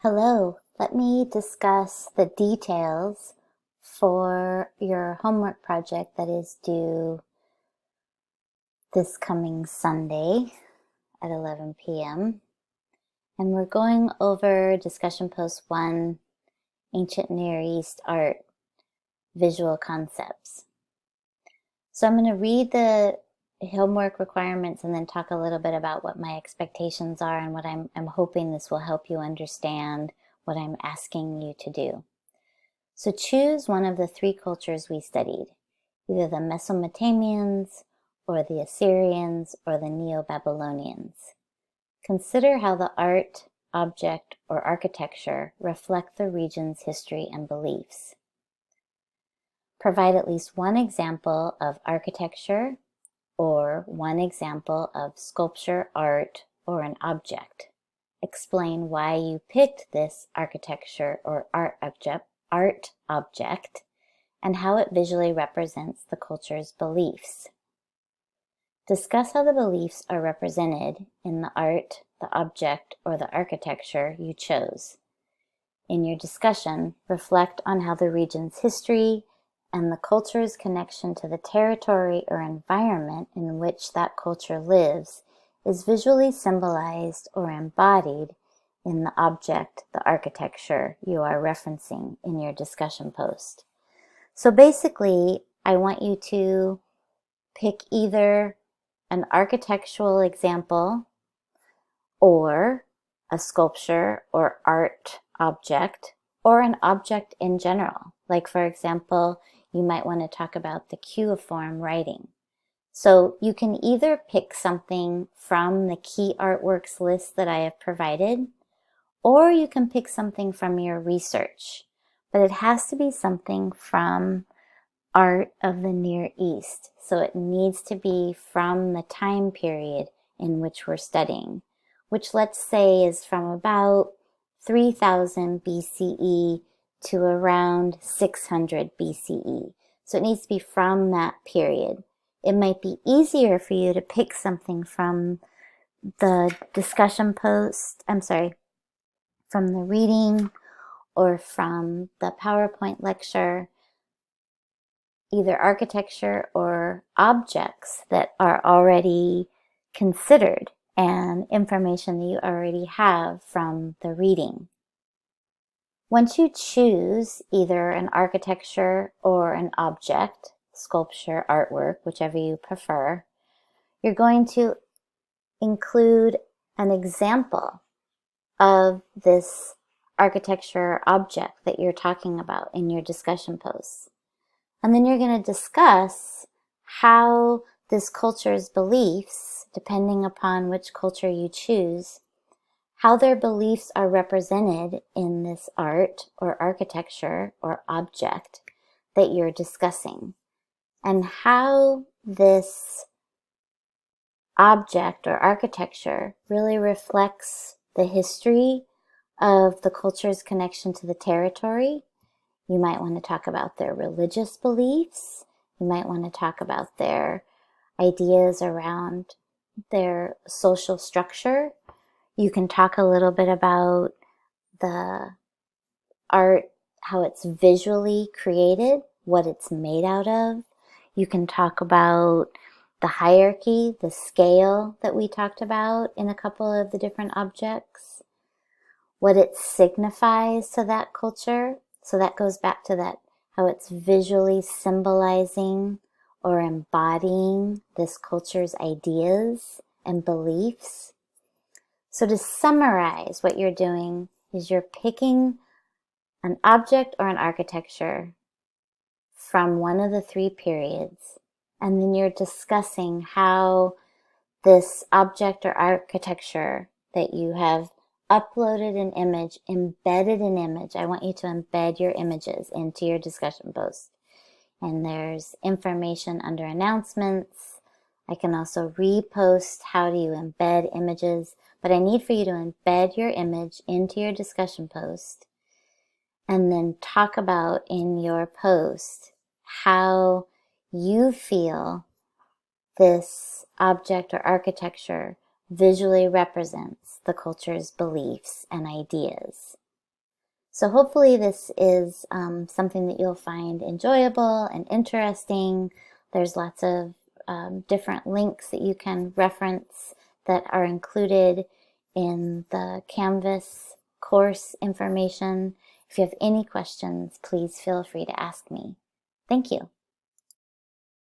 Hello, let me discuss the details for your homework project that is due this coming Sunday at 11 p.m. And we're going over discussion post 1, Ancient Near East Art, Visual Concepts. So I'm going to read the homework requirements and then talk a little bit about what my expectations are and what I'm hoping this will help you understand what I'm asking you to do. So choose one of the 3 cultures we studied, either the Mesopotamians or the Assyrians or the Neo-Babylonians. Consider how the art, object, or architecture reflect the region's history and beliefs. Provide at least one example of architecture or one example of sculpture, art, or an object. Explain why you picked this architecture or art object and how it visually represents the culture's beliefs. Discuss how the beliefs are represented in the art, the object, or the architecture you chose. In your discussion, reflect on how the region's history and the culture's connection to the territory or environment in which that culture lives is visually symbolized or embodied in the object, the architecture you are referencing in your discussion post. So basically, I want you to pick either an architectural example or a sculpture or art object or an object in general. Like, for example, you might want to talk about the cuneiform writing. So you can either pick something from the key artworks list that I have provided, or you can pick something from your research, but it has to be something from art of the Near East. So it needs to be from the time period in which we're studying, which let's say is from about 3000 BCE to around 600 BCE. So it needs to be from that period. It might be easier for you to pick something from the discussion post, from the reading or from the PowerPoint lecture, either architecture or objects that are already considered and information that you already have from the reading. Once you choose either an architecture or an object, sculpture, artwork, whichever you prefer, you're going to include an example of this architecture or object that you're talking about in your discussion posts. And then you're going to discuss how this culture's beliefs, depending upon which culture you choose, how their beliefs are represented in this art or architecture or object that you're discussing, and how this object or architecture really reflects the history of the culture's connection to the territory. You might want to talk about their religious beliefs. You might want to talk about their ideas around their social structure. You can talk a little bit about the art, how it's visually created, what it's made out of. You can talk about the hierarchy, the scale that we talked about in a couple of the different objects, what it signifies to that culture. So that goes back to that, how it's visually symbolizing or embodying this culture's ideas and beliefs. So to summarize, what you're doing is you're picking an object or an architecture from one of the 3 periods, and then you're discussing how this object or architecture that you have uploaded an image, embedded an image. I want you to embed your images into your discussion post. And there's information under announcements. I can also repost how do you embed images, but I need for you to embed your image into your discussion post and then talk about in your post how you feel this object or architecture visually represents the culture's beliefs and ideas. So hopefully this is something that you'll find enjoyable and interesting. There's lots of different links that you can reference that are included in the Canvas course information. If you have any questions, please feel free to ask me. Thank you.